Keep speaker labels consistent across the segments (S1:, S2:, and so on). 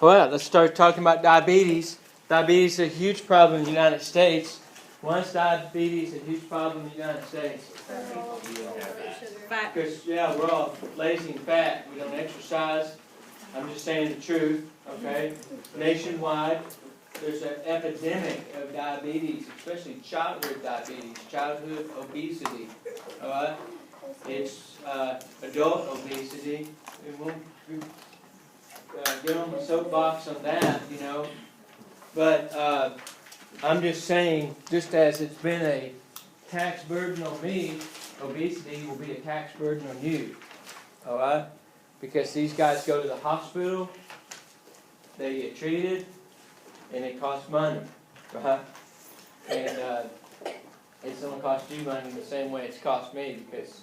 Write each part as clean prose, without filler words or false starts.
S1: Well, let's start talking about diabetes. Diabetes is a huge problem in the United States. Why is diabetes a huge problem in the United States? Because, yeah, we're all lazy and fat. We don't exercise. I'm just saying the truth, okay? Nationwide, there's an epidemic of diabetes, especially childhood diabetes, childhood obesity. All right? It's adult obesity. It won't get on the soapbox on that, you know. But I'm just saying, just as it's been a tax burden on me, obesity will be a tax burden on you. All right? Because these guys go to the hospital, they get treated, and it costs money. Right? And it's going to cost you money the same way it's cost me, because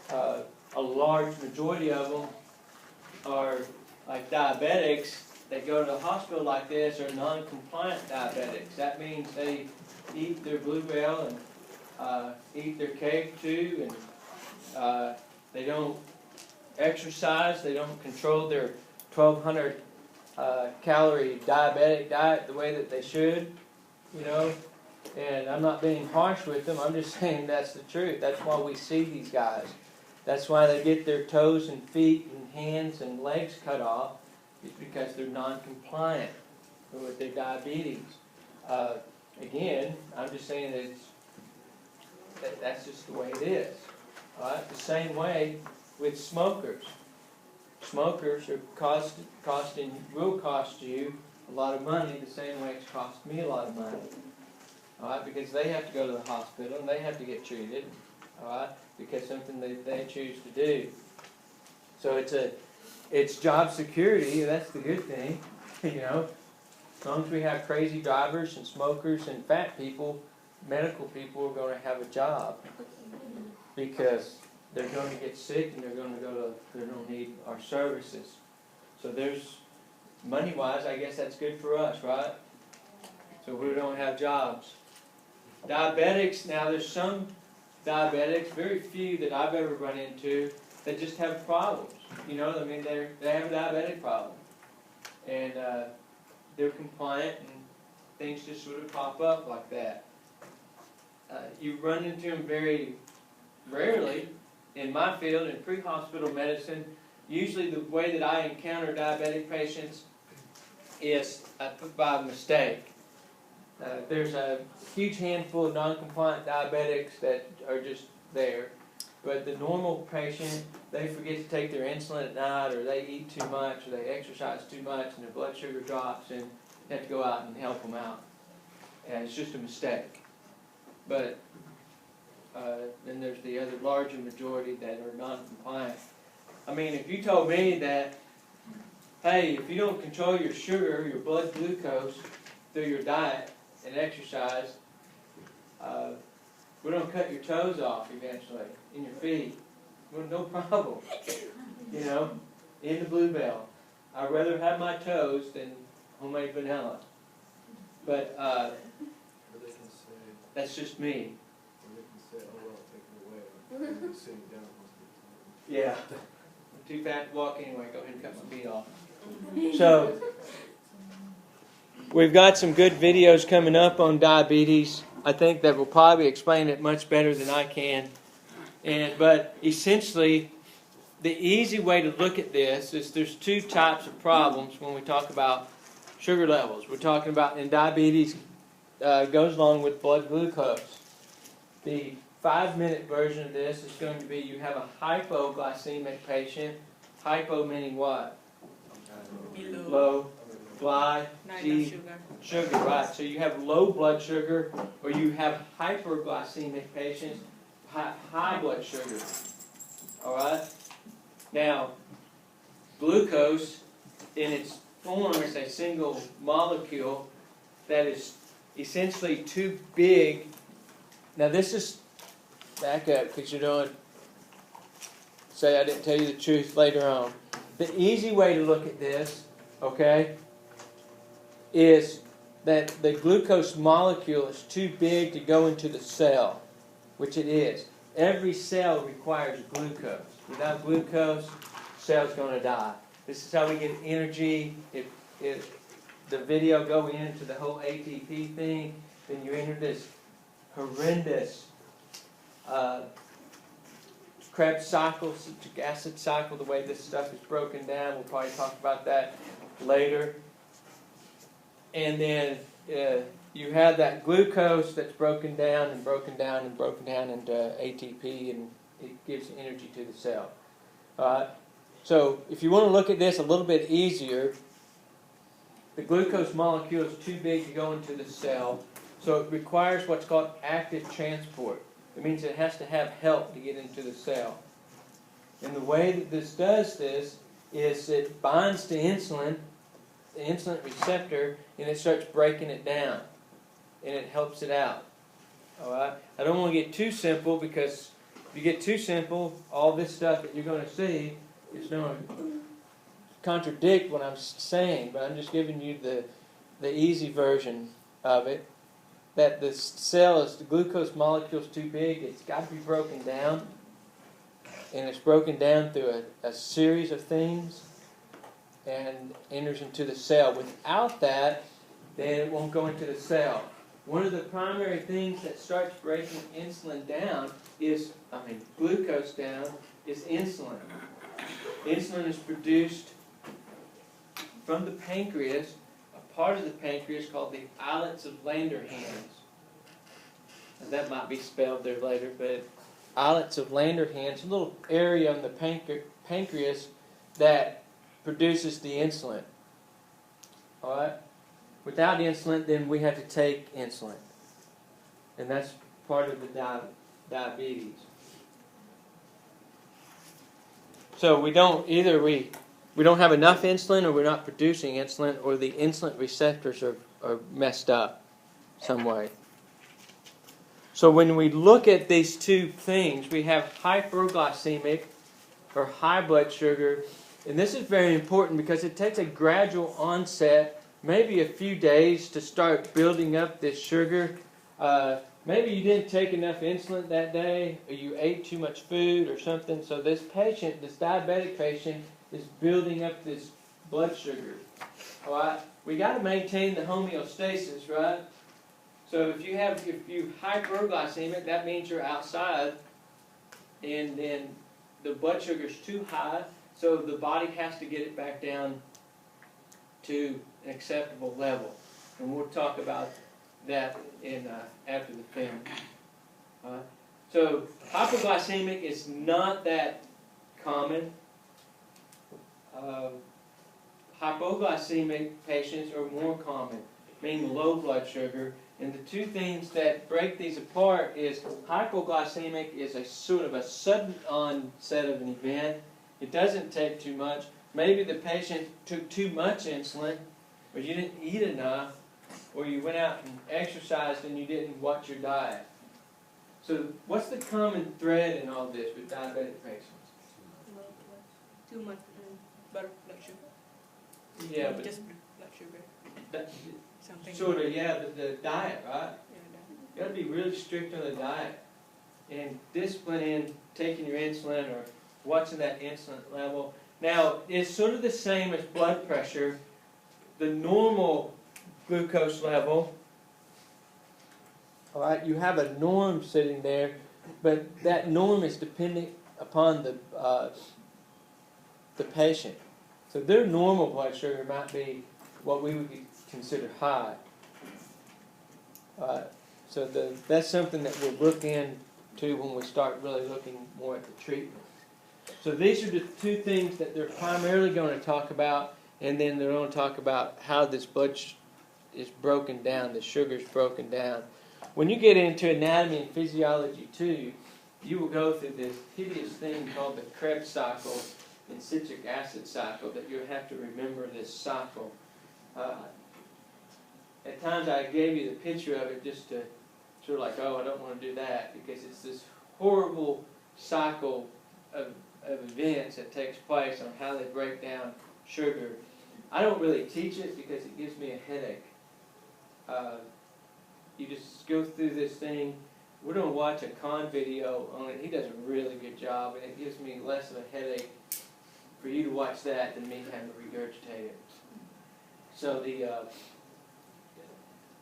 S1: a large majority of them are like diabetics that go to the hospital like this are non-compliant diabetics. That means they eat their Bluebell and eat their cake too, and they don't exercise, they don't control their 1,200 calorie diabetic diet the way that they should, you know. And I'm not being harsh with them, I'm just saying that's the truth. That's why we see these guys. That's why they get their toes and feet and hands and legs cut off. It's because they're non-compliant with their diabetes. Again, I'm just saying that's just the way it is. All right? The same way with smokers. Smokers are will cost you a lot of money the same way it's cost me a lot of money. All right? Because they have to go to the hospital and they have to get treated. All right? Because something they choose to do. So it's job security. That's the good thing, you know. As long as we have crazy drivers and smokers and fat people, medical people are going to have a job because they're going to get sick and they're going to need our services. So there's money-wise, I guess that's good for us, right? So we don't have jobs. Diabetics. Now there's some diabetics, very few that I've ever run into, that just have problems. You know, I mean, they have a diabetic problem, and they're compliant, and things just sort of pop up like that. You run into them very rarely in my field in pre-hospital medicine. Usually, the way that I encounter diabetic patients is by mistake. There's a huge handful of non-compliant diabetics that are just there. But the normal patient, they forget to take their insulin at night, or they eat too much, or they exercise too much, and their blood sugar drops, and you have to go out and help them out. And it's just a mistake. But then there's the other larger majority that are non-compliant. I mean, if you told me that, hey, if you don't control your sugar, your blood glucose, through your diet and exercise, we're going to cut your toes off eventually, in your feet. Well, no problem. You know, in the Bluebell. I'd rather have my toes than homemade vanilla. But that's just me. Yeah. I'm too fat to walk anyway. Go ahead and cut my feet off. So, we've got some good videos coming up on diabetes. I think that will probably explain it much better than I can. But essentially, the easy way to look at this is there's two types of problems when we talk about sugar levels. We're talking about, and diabetes goes along with blood glucose. The 5-minute version of this is going to be you have a hypoglycemic patient. Hypo meaning what? Low. Gly, G, sugar, right? So you have low blood sugar, or you have hyperglycemic patients, high blood sugar. All right? Now, glucose, in its form, is a single molecule that is essentially too big. Now, this is, back up, because you don't say I didn't tell you the truth later on. The easy way to look at this, okay, is that the glucose molecule is too big to go into the cell, which it is. Every cell requires glucose. Without glucose, the cell's going to die. This is how we get energy. It the video go into the whole ATP thing, then you enter this horrendous Krebs cycle, citric acid cycle, the way this stuff is broken down. We'll probably talk about that later. And then you have that glucose that's broken down and broken down and broken down into ATP, and it gives energy to the cell. So if you want to look at this a little bit easier, the glucose molecule is too big to go into the cell, so it requires what's called active transport. It means it has to have help to get into the cell. And the way that this does this is it binds to insulin, the insulin receptor, and it starts breaking it down, and it helps it out. All right? I don't want to get too simple, because if you get too simple, all this stuff that you're going to see is going to contradict what I'm saying, but I'm just giving you the easy version of it. That the cell is, the glucose molecule is too big, it's got to be broken down, and it's broken down through a series of things and enters into the cell. Without that, then it won't go into the cell. One of the primary things that starts breaking insulin down glucose down, is insulin. Insulin is produced from the pancreas, a part of the pancreas called the islets of Langerhans. And that might be spelled there later, but islets of Langerhans, a little area on the pancreas that produces the insulin. All right? Without insulin, then we have to take insulin. And that's part of the diabetes. So we don't have enough insulin, or we're not producing insulin, or the insulin receptors are messed up some way. So when we look at these two things, we have hyperglycemic, or high blood sugar, and this is very important because it takes a gradual onset, maybe a few days, to start building up this sugar. Maybe you didn't take enough insulin that day, or you ate too much food or something, so this diabetic patient, is building up this blood sugar. All right? We got to maintain the homeostasis, right? So if you hyperglycemic, that means you're outside, and then the blood sugar is too high, so the body has to get it back down to an acceptable level. And we'll talk about that after the film. So hypoglycemic is not that common. Hypoglycemic patients are more common, meaning low blood sugar. And the two things that break these apart is hypoglycemic is a sort of a sudden onset of an event. It doesn't take too much. Maybe the patient took too much insulin, or you didn't eat enough, or you went out and exercised and you didn't watch your diet. So what's the common thread in all this with diabetic patients?
S2: Too much blood sugar.
S1: Yeah, but
S2: just blood sugar. Something
S1: sort of, yeah, the diet, right?
S2: Yeah,
S1: You got to be really strict on the diet and discipline in taking your insulin or watching that insulin level. Now, it's sort of the same as blood pressure. The normal glucose level, all right, you have a norm sitting there, but that norm is dependent upon the patient. So their normal blood sugar might be what we would consider high. So that's something that we'll look into when we start really looking more at the treatment. So these are the two things that they're primarily going to talk about, and then they're going to talk about how this blood is broken down, the sugar is broken down. When you get into anatomy and physiology too, you will go through this hideous thing called the Krebs cycle and citric acid cycle, that you have to remember this cycle. At times I gave you the picture of it just to sort of like, oh, I don't want to do that, because it's this horrible cycle of events that takes place on how they break down sugar. I don't really teach it because it gives me a headache. You just go through this thing. We're going to watch a Con video on it. He does a really good job, and it gives me less of a headache for you to watch that than me having to regurgitate it. So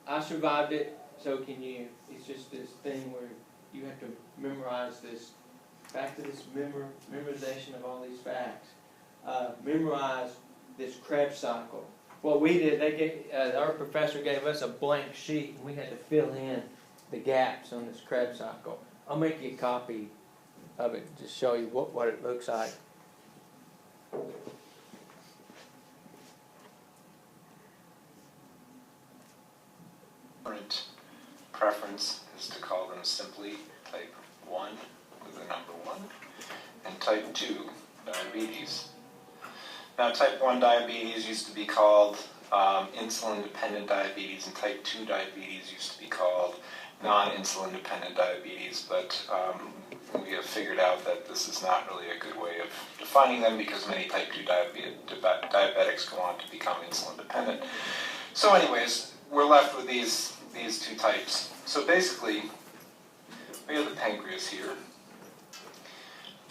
S1: I survived it, so can you. It's just this thing where you have to memorize this, back to this memorization of all these facts. Memorize this Krebs cycle. What we did, our professor gave us a blank sheet, and we had to fill in the gaps on this Krebs cycle. I'll make you a copy of it, just show you what it looks like.
S3: Current preference is to call them simply type 1 with the number 1 and type 2 diabetes. Now type 1 diabetes used to be called insulin-dependent diabetes, and type 2 diabetes used to be called non-insulin dependent diabetes, but we have figured out that this is not really a good way of defining them because many type 2 diabetics go on to become insulin dependent. So anyways, we're left with these two types. So basically, we have the pancreas here.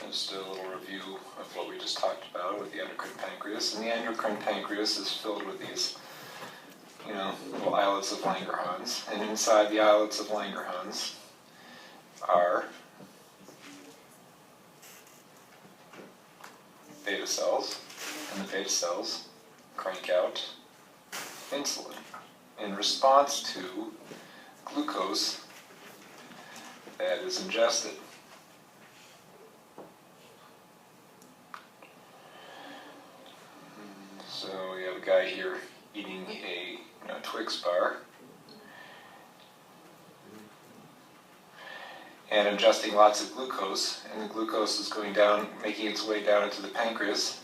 S3: Just a little review of what we just talked about with the endocrine pancreas. And the endocrine pancreas is filled with these, little islets of Langerhans. And inside the islets of Langerhans are beta cells. And the beta cells crank out insulin in response to glucose that is ingested. So we have a guy here eating a Twix bar and ingesting lots of glucose, and the glucose is going down, making its way down into the pancreas.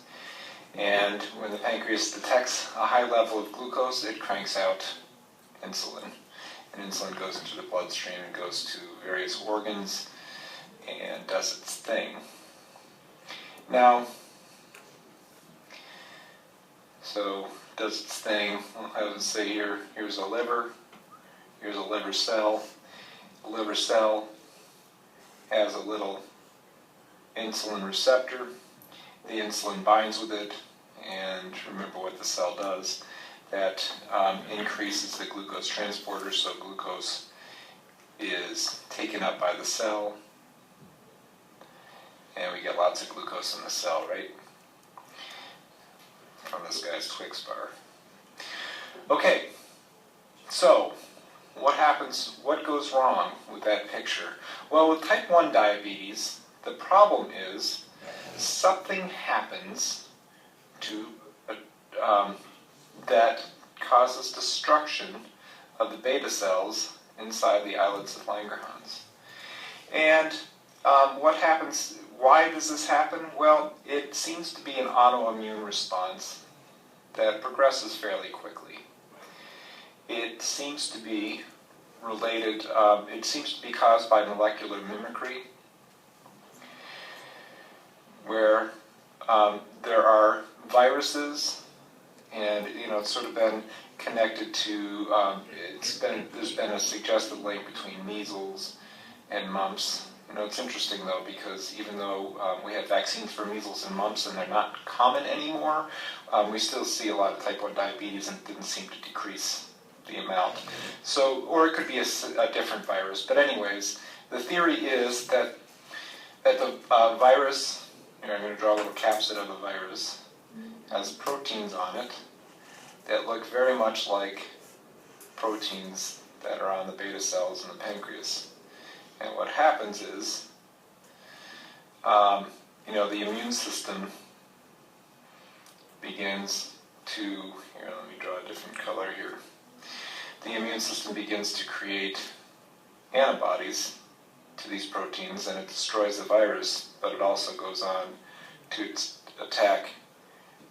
S3: And when the pancreas detects a high level of glucose, it cranks out insulin. And insulin goes into the bloodstream and goes to various organs and does its thing. Now, so does its thing. I would say here's a liver. Here's a liver cell. A liver cell has a little insulin receptor. The insulin binds with it, and remember what the cell does. That increases the glucose transporter, so glucose is taken up by the cell, and we get lots of glucose in the cell, right? From this guy's Twix bar. Okay, so what happens, what goes wrong with that picture? Well, with type 1 diabetes, the problem is something happens to that causes destruction of the beta cells inside the islets of Langerhans. And what happens, why does this happen? Well, it seems to be an autoimmune response that progresses fairly quickly. It seems to be related, it seems to be caused by molecular mimicry, where there are viruses, and it's sort of been connected to, there's been a suggested link between measles and mumps. It's interesting though, because even though we have vaccines for measles and mumps and they're not common anymore, we still see a lot of type 1 diabetes, and it didn't seem to decrease the amount. So, or it could be a different virus. But anyways, the theory is that the virus, I'm going to draw a little capsid of a virus, has proteins on it that look very much like proteins that are on the beta cells in the pancreas. And what happens is, the immune system begins to, let me draw a different color here. The immune system begins to create antibodies to these proteins, and it destroys the virus, but it also goes on to attack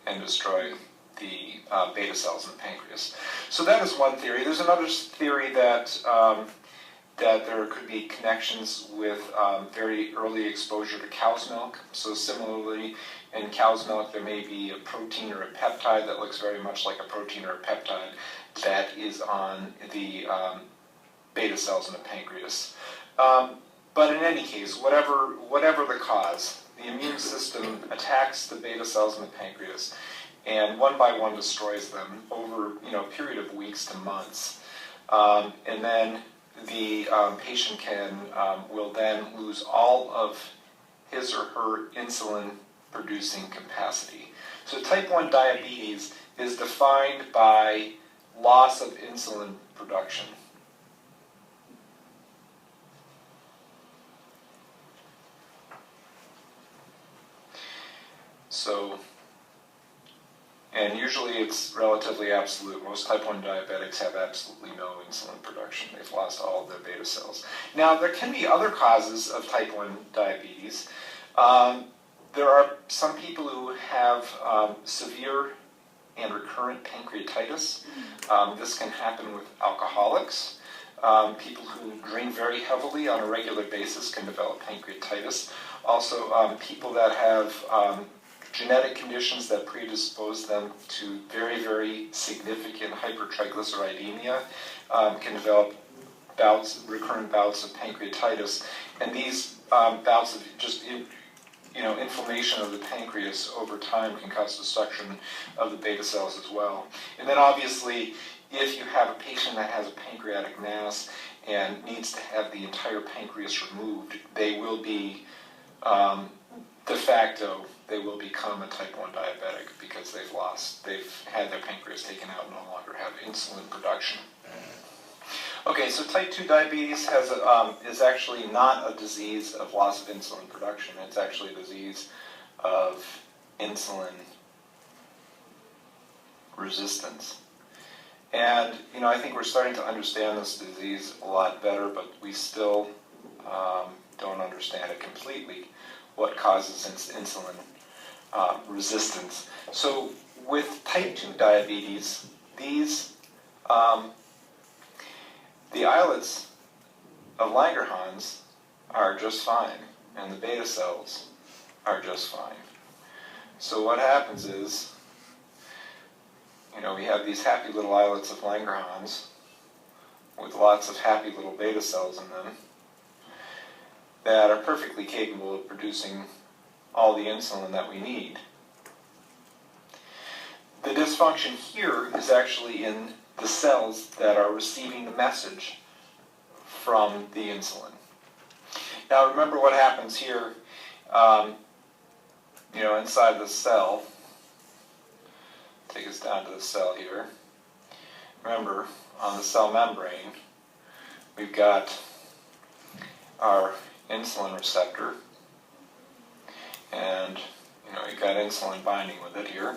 S3: and destroy the beta cells in the pancreas. So that is one theory. There's another theory that that there could be connections with very early exposure to cow's milk. So similarly, in cow's milk there may be a protein or a peptide that looks very much like a protein or a peptide that is on the beta cells in the pancreas. But in any case, whatever the cause, the immune system attacks the beta cells in the pancreas, and one by one destroys them over a period of weeks to months. And then the patient will then lose all of his or her insulin producing capacity. So type 1 diabetes is defined by loss of insulin production. So, and usually it's relatively absolute. Most type 1 diabetics have absolutely no insulin production. They've lost all of their beta cells. Now, there can be other causes of type 1 diabetes. There are some people who have severe and recurrent pancreatitis. This can happen with alcoholics. People who drink very heavily on a regular basis can develop pancreatitis. Also, people that have genetic conditions that predispose them to very, very significant hypertriglyceridemia can develop recurrent bouts of pancreatitis. And these bouts of just inflammation of the pancreas over time can cause destruction of the beta cells as well. And then obviously, if you have a patient that has a pancreatic mass and needs to have the entire pancreas removed, they will be, de facto, they will become a type 1 diabetic because they've had their pancreas taken out and no longer have insulin production. Okay, so type 2 diabetes is actually not a disease of loss of insulin production. It's actually a disease of insulin resistance. And, I think we're starting to understand this disease a lot better, but we still don't understand it completely, what causes insulin resistance. So with type 2 diabetes, the islets of Langerhans are just fine, and the beta cells are just fine. So what happens is, we have these happy little islets of Langerhans with lots of happy little beta cells in them that are perfectly capable of producing all the insulin that we need. The dysfunction here is actually in the cells that are receiving the message from the insulin. Now remember what happens here, inside the cell. Take us down to the cell here. Remember, on the cell membrane, we've got our insulin receptor, and you've got insulin binding with it here.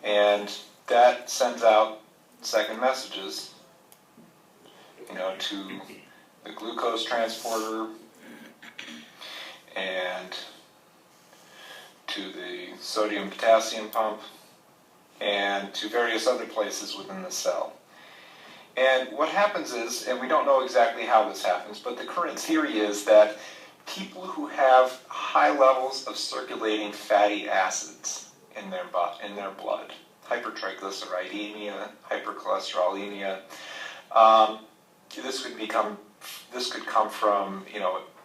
S3: And that sends out second messages, to the glucose transporter and to the sodium-potassium pump and to various other places within the cell. And what happens is, and we don't know exactly how this happens, but the current theory is that people who have high levels of circulating fatty acids in their blood, hypertriglyceridemia, hypercholesterolemia, this could come from,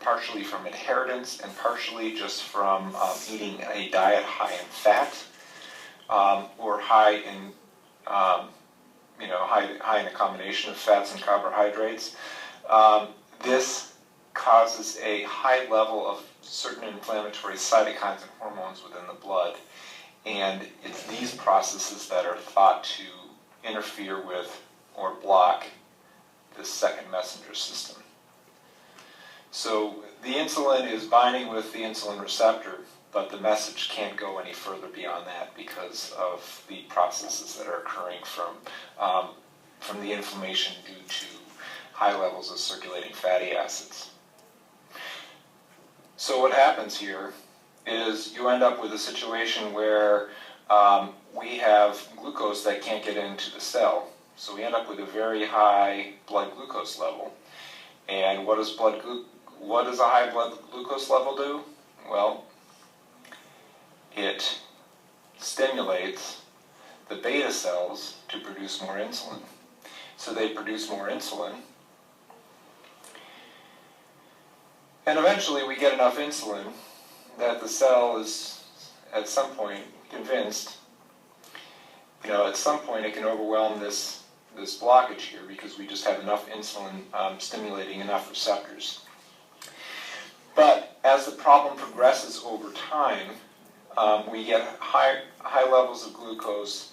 S3: partially from inheritance and partially just from eating a diet high in fat or high in, high in a combination of fats and carbohydrates. This causes a high level of certain inflammatory cytokines and hormones within the blood. And it's these processes that are thought to interfere with or block this second messenger system. So the insulin is binding with the insulin receptor, but the message can't go any further beyond that because of the processes that are occurring from the inflammation due to high levels of circulating fatty acids. So what happens here is you end up with a situation where we have glucose that can't get into the cell. So we end up with a very high blood glucose level. And what does a high blood glucose level do? Well, it stimulates the beta cells to produce more insulin. So they produce more insulin. And eventually we get enough insulin that the cell is at some point convinced, at some point it can overwhelm this blockage here because we just have enough insulin stimulating enough receptors. But as the problem progresses over time, we get high levels of glucose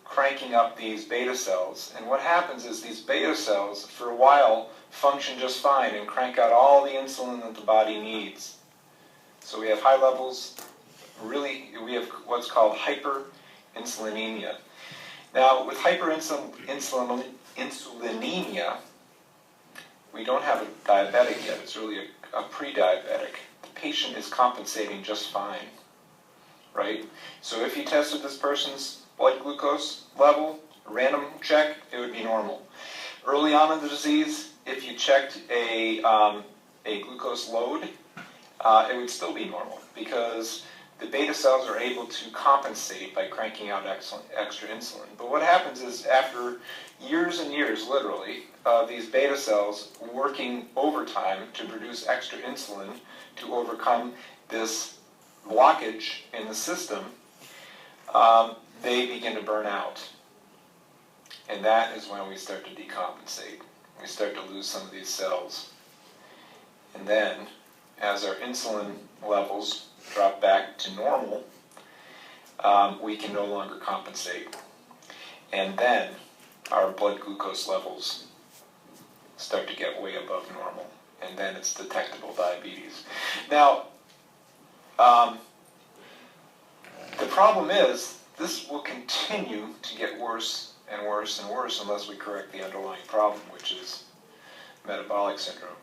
S3: cranking up these beta cells. And what happens is these beta cells, for a while, function just fine and crank out all the insulin that the body needs. So we have high levels, we have what's called hyperinsulinemia. Now, with hyperinsulinemia, we don't have a diabetic yet. It's really a pre-diabetic. The patient is compensating just fine, right? So if you tested this person's blood glucose level, a random check, it would be normal. Early on in the disease, if you checked a glucose load, it would still be normal because the beta cells are able to compensate by cranking out extra insulin. But what happens is after years and years, literally, of these beta cells working overtime to produce extra insulin to overcome this blockage in the system, they begin to burn out. And that is when we start to decompensate. We start to lose some of these cells. And then, as our insulin levels drop back to normal, we can no longer compensate. And then our blood glucose levels start to get way above normal. And then it's detectable diabetes. Now, the problem is this will continue to get worse and worse and worse unless we correct the underlying problem, which is metabolic syndrome.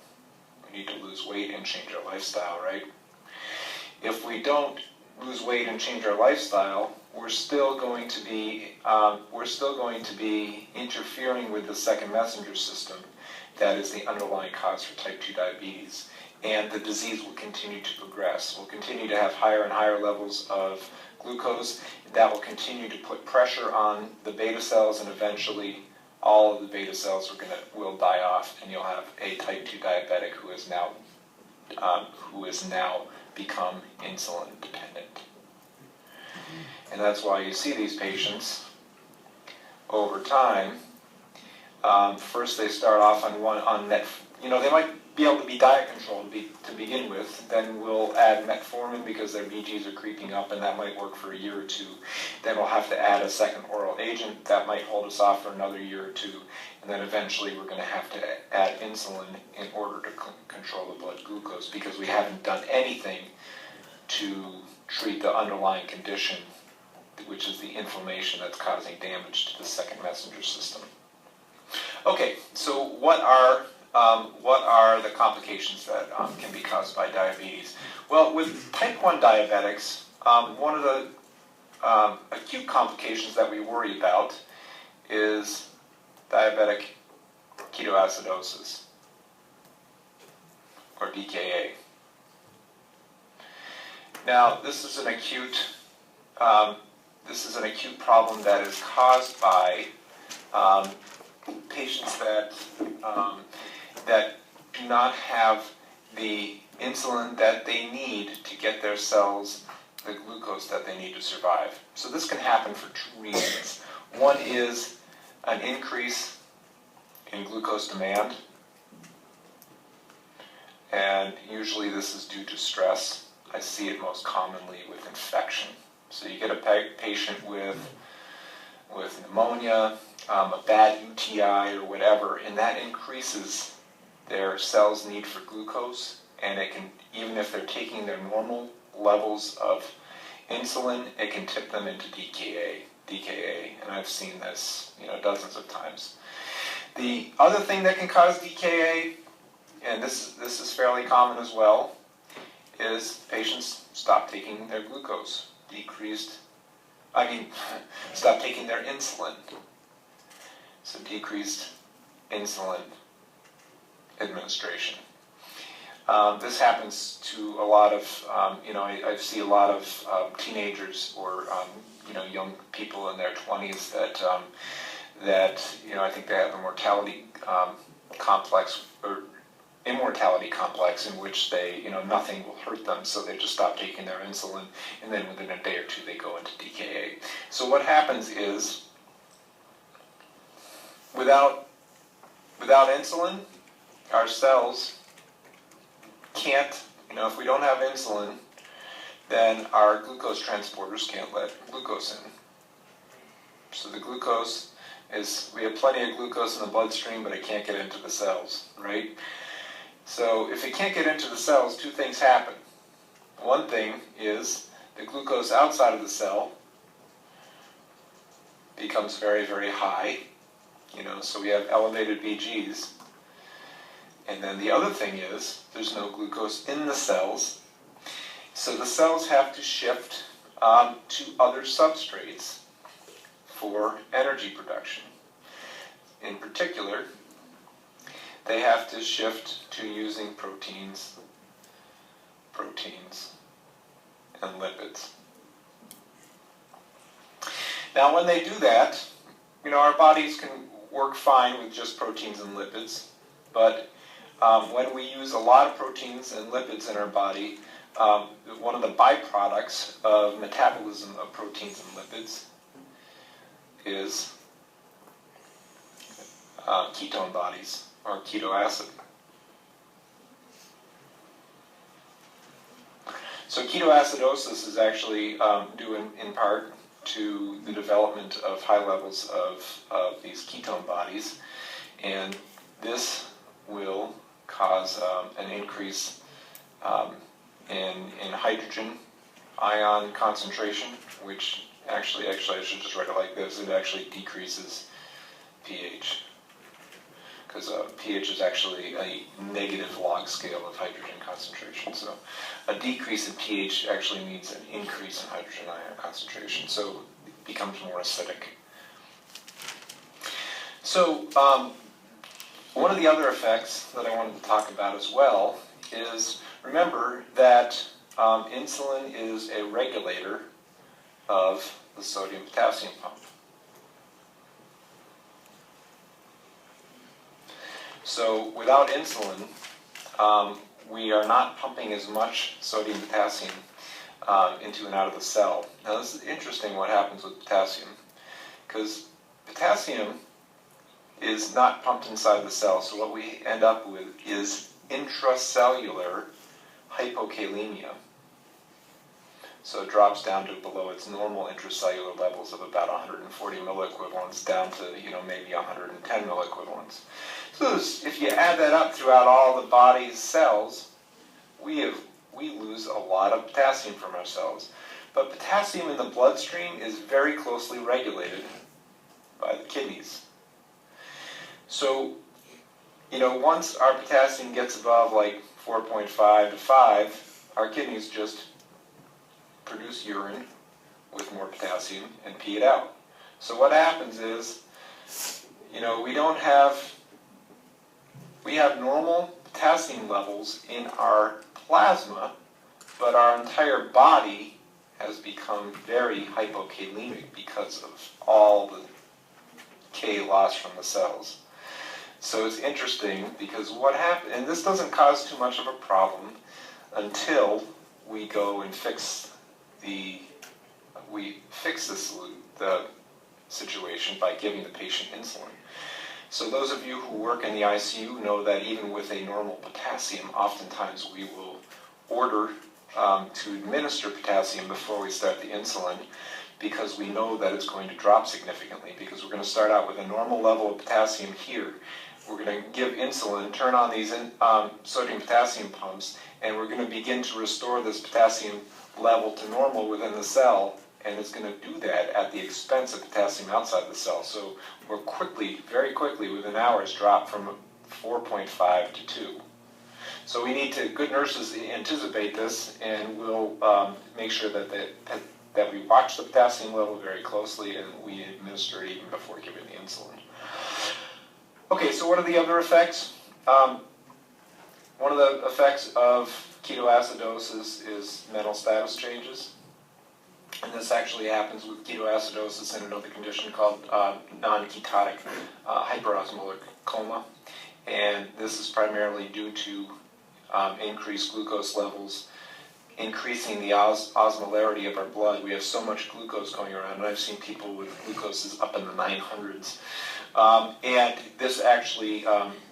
S3: We need to lose weight and change our lifestyle, right? If we don't lose weight and change our lifestyle, we're still going to be interfering with the second messenger system that is the underlying cause for type 2 diabetes. And the disease will continue to progress. We'll continue to have higher and higher levels of glucose. That will continue to put pressure on the beta cells, and eventually all of the beta cells will die off, and you'll have a type 2 diabetic who is now become insulin dependent. And that's why you see these patients over time. First they start off on they might be able to be diet controlled to begin with. Then we'll add metformin because their BGs are creeping up, and that might work for a year or two. Then we'll have to add a second oral agent. That might hold us off for another year or two. And then eventually we're going to have to add insulin in order to control the blood glucose because we haven't done anything to treat the underlying condition, which is the inflammation that's causing damage to the second messenger system. Okay, so what are the complications that can be caused by diabetes? Well, with type 1 diabetics, one of the acute complications that we worry about is diabetic ketoacidosis, or DKA. Now, this is an acute problem that is caused by patients that do not have the insulin that they need to get their cells the glucose that they need to survive. So this can happen for two reasons. One is an increase in glucose demand, and usually this is due to stress. I see it most commonly with infection. So you get a patient with pneumonia, a bad UTI or whatever, and that increases their cells' need for glucose, and it can, even if they're taking their normal levels of insulin, it can tip them into DKA, and I've seen this, dozens of times. The other thing that can cause DKA, and this is fairly common as well, is patients stop taking their glucose, stop taking their insulin. So decreased insulin administration. This happens to a lot of, I see a lot of teenagers or, young people in their 20s that I think they have a mortality complex, or immortality complex in which they, nothing will hurt them, so they just stop taking their insulin, and then within a day or two they go into DKA. So what happens is, without insulin, our cells can't, if we don't have insulin, then our glucose transporters can't let glucose in. So the glucose we have plenty of glucose in the bloodstream, but it can't get into the cells, right? So if it can't get into the cells, two things happen. One thing is the glucose outside of the cell becomes very, very high, so we have elevated VGs. And then the other thing is there's no glucose in the cells, so the cells have to shift to other substrates for energy production. In particular, they have to shift to using proteins, and lipids. Now when they do that, our bodies can work fine with just proteins and lipids, but when we use a lot of proteins and lipids in our body, one of the byproducts of metabolism of proteins and lipids is ketone bodies, or keto acid. So ketoacidosis is actually due in part to the development of high levels of these ketone bodies, and this will cause an increase in hydrogen ion concentration, which actually I should just write it like this, it actually decreases pH. Because pH is actually a negative log scale of hydrogen concentration. So a decrease in pH actually means an increase in hydrogen ion concentration. So it becomes more acidic. So one of the other effects that I wanted to talk about as well is, remember that insulin is a regulator of the sodium-potassium pump. So without insulin, we are not pumping as much sodium-potassium into and out of the cell. Now this is interesting what happens with potassium, because potassium is not pumped inside the cell, so what we end up with is intracellular hypokalemia. So it drops down to below its normal intracellular levels of about 140 milliequivalents down to maybe 110 milliequivalents. So if you add that up throughout all the body's cells, we lose a lot of potassium from our cells. But potassium in the bloodstream is very closely regulated by the kidneys. So, once our potassium gets above like 4.5 to 5, our kidneys just produce urine with more potassium and pee it out. So what happens is, we have normal potassium levels in our plasma, but our entire body has become very hypokalemic because of all the K lost from the cells. So it's interesting because what happens, and this doesn't cause too much of a problem until we go and fix the situation by giving the patient insulin. So those of you who work in the ICU know that even with a normal potassium, oftentimes we will order to administer potassium before we start the insulin, because we know that it's going to drop significantly, because we're going to start out with a normal level of potassium here. We're going to give insulin, turn on these sodium-potassium pumps, and we're going to begin to restore this potassium level to normal within the cell, and it's going to do that at the expense of potassium outside the cell. So we're very quickly, within hours, drop from 4.5 to 2. So we need to, good nurses anticipate this, and we'll make sure that we watch the potassium level very closely, and we administer it even before giving the insulin. Okay, so what are the other effects? One of the effects of ketoacidosis is mental status changes. And this actually happens with ketoacidosis and another condition called non-ketotic hyperosmolar coma. And this is primarily due to increased glucose levels, increasing the osmolarity of our blood. We have so much glucose going around, and I've seen people with glucoses up in the 900s. And this actually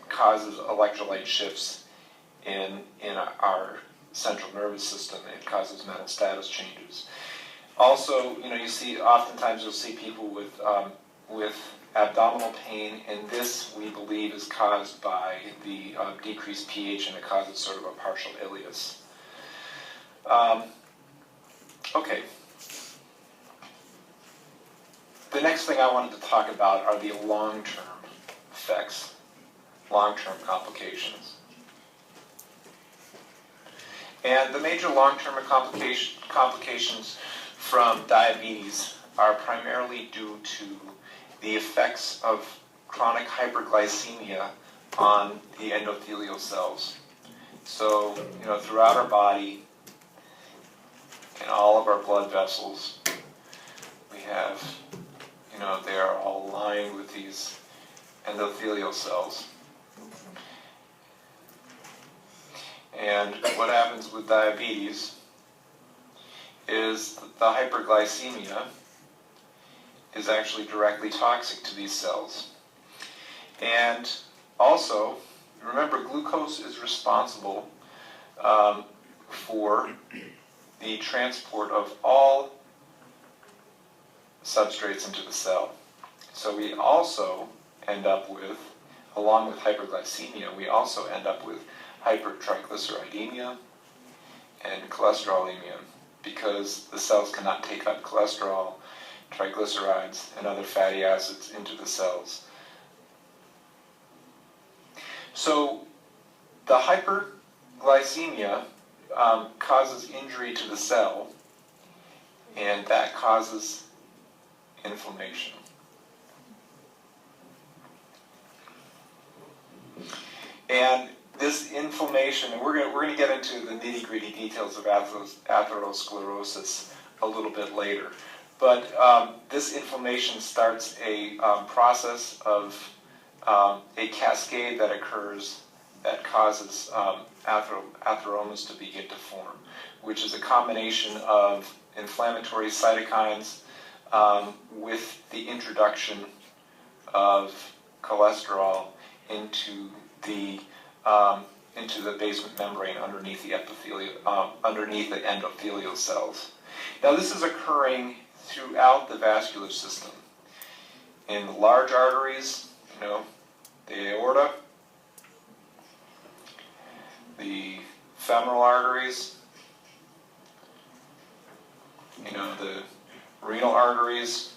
S3: causes electrolyte shifts in our central nervous system. It causes mental status changes. Also, you see, oftentimes you'll see people with abdominal pain, and this, we believe, is caused by the decreased pH, and it causes sort of a partial ileus. Okay. The next thing I wanted to talk about are the long-term effects, long-term complications. And the major long-term complications from diabetes are primarily due to the effects of chronic hyperglycemia on the endothelial cells. So, throughout our body, in all of our blood vessels, we have, they are all lined with these endothelial cells. And what happens with diabetes is that the hyperglycemia is actually directly toxic to these cells. And also, remember, glucose is responsible for the transport of all substrates into the cell. So we also end up with, along with hyperglycemia, we also end up with hypertriglyceridemia and cholesterolemia, because the cells cannot take up cholesterol, triglycerides, and other fatty acids into the cells. So the hyperglycemia causes injury to the cell, and that causes inflammation. And this inflammation, and we're going to get into the nitty-gritty details of atherosclerosis a little bit later, but this inflammation starts a process of a cascade that occurs that causes atheromas to begin to form, which is a combination of inflammatory cytokines with the introduction of cholesterol into the basement membrane underneath the endothelial cells. Now, this is occurring throughout the vascular system. In the large arteries, the aorta, the femoral arteries, the renal arteries,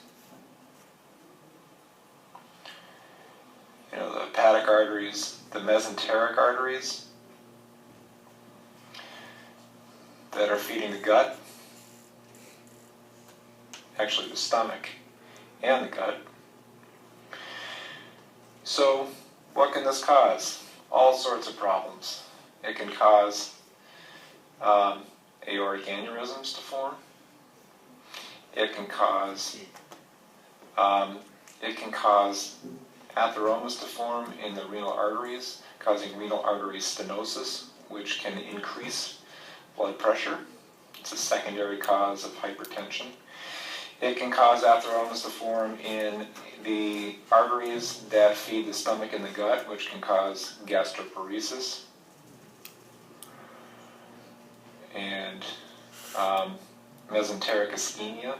S3: the hepatic arteries, the mesenteric arteries that are feeding the gut, actually the stomach and the gut. So what can this cause? All sorts of problems. It can cause aortic aneurysms to form. It can cause atheromas to form in the renal arteries, causing renal artery stenosis, which can increase blood pressure. It's a secondary cause of hypertension. It can cause atheromas to form in the arteries that feed the stomach and the gut, which can cause gastroparesis and mesenteric ischemia.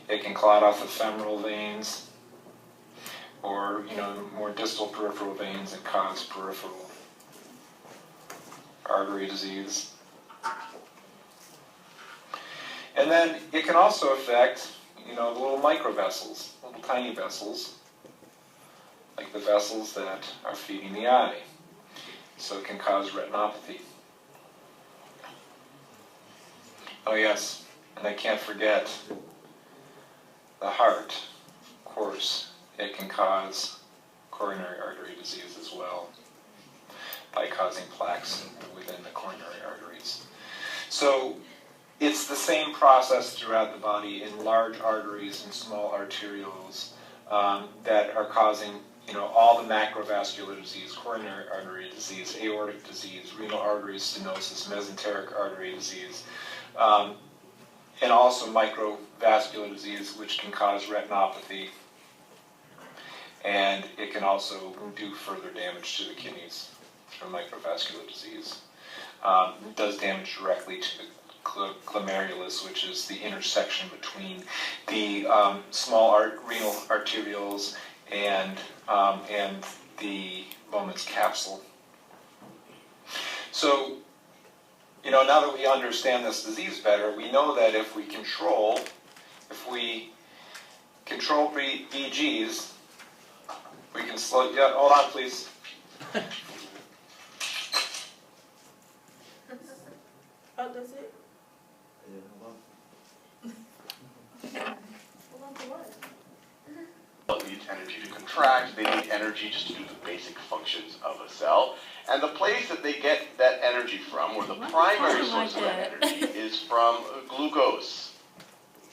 S3: It can clot off the femoral veins or, more distal peripheral veins and cause peripheral artery disease. And then it can also affect, the little microvessels, little tiny vessels, like the vessels that are feeding the eye. So it can cause retinopathy. Oh yes, and I can't forget the heart. Of course, it can cause coronary artery disease as well by causing plaques within the coronary arteries. So it's the same process throughout the body in large arteries and small arterioles that are causing all the macrovascular disease, coronary artery disease, aortic disease, renal artery stenosis, mesenteric artery disease, and also microvascular disease, which can cause retinopathy, and it can also do further damage to the kidneys from microvascular disease. It does damage directly to the glomerulus, which is the intersection between the small renal arterioles and the Bowman's capsule. So, now that we understand this disease better, we know that if we control BGs, we can slow. Yeah, hold on, please.
S2: Oh, that's it?
S4: Needs energy to contract, they need energy just to do the basic functions of a cell. And the place that they get that energy from, or the primary source of that energy, is from glucose.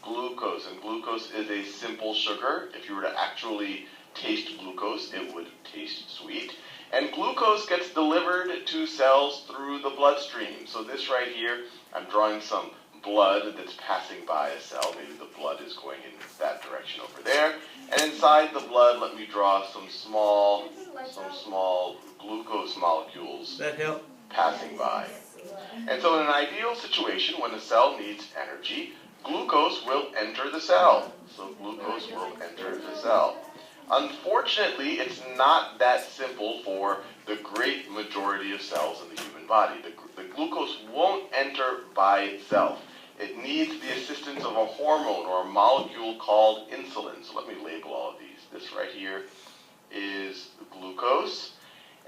S4: Glucose, and glucose is a simple sugar. If you were to actually taste glucose, it would taste sweet. And glucose gets delivered to cells through the bloodstream. So this right here, I'm drawing some blood that's passing by a cell. Maybe the blood is going in that direction over there. And inside the blood, let me draw some small glucose molecules
S1: That help?
S4: passing by. And so in an ideal situation, when a cell needs energy, glucose will enter the cell. So glucose will enter the cell. Unfortunately, it's not that simple for the great majority of cells in the human body. The glucose won't enter by itself. It needs the assistance of a hormone or a molecule called insulin. So let me label all of these. This right here is glucose,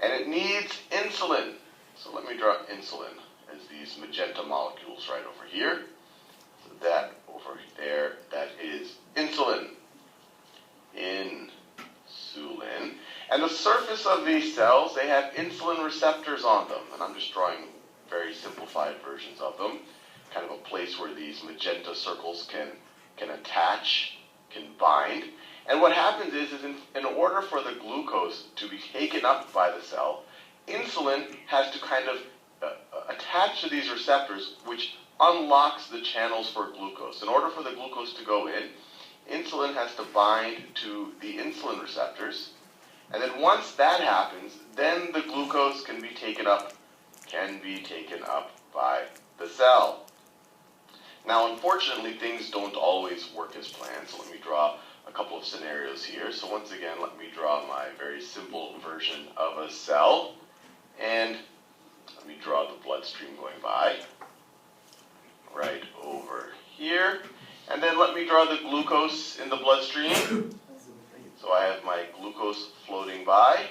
S4: and it needs insulin. So let me draw insulin as these magenta molecules right over here. So that over there, that is insulin. Insulin. And the surface of these cells, they have insulin receptors on them. And I'm just drawing very simplified versions of them. Kind of a place where these magenta circles can attach, can bind. And what happens is in order for the glucose to be taken up by the cell, insulin has to kind of attach to these receptors, which unlocks the channels for glucose. In order for the glucose to go in, insulin has to bind to the insulin receptors. And then once that happens, then the glucose can be taken up by the cell. Now, unfortunately, things don't always work as planned, so let me draw a couple of scenarios here. So once again, let me draw my very simple version of a cell, and let me draw the bloodstream going by, right over here. And then let me draw the glucose in the bloodstream. So I have my glucose floating by,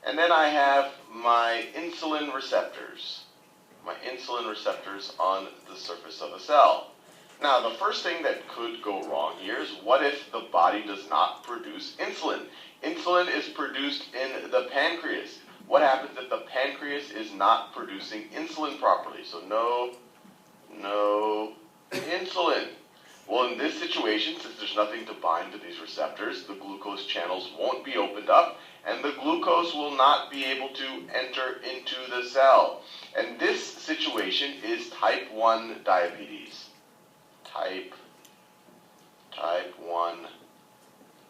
S4: and then I have my insulin receptors. My insulin receptors on the surface of a cell. Now, the first thing that could go wrong here is, what if the body does not produce insulin? Insulin is produced in the pancreas. What happens if the pancreas is not producing insulin properly? So no insulin. Well, in this situation, since there's nothing to bind to these receptors, the glucose channels won't be opened up, and the glucose will not be able to enter into the cell. And this situation is type 1 diabetes. Type 1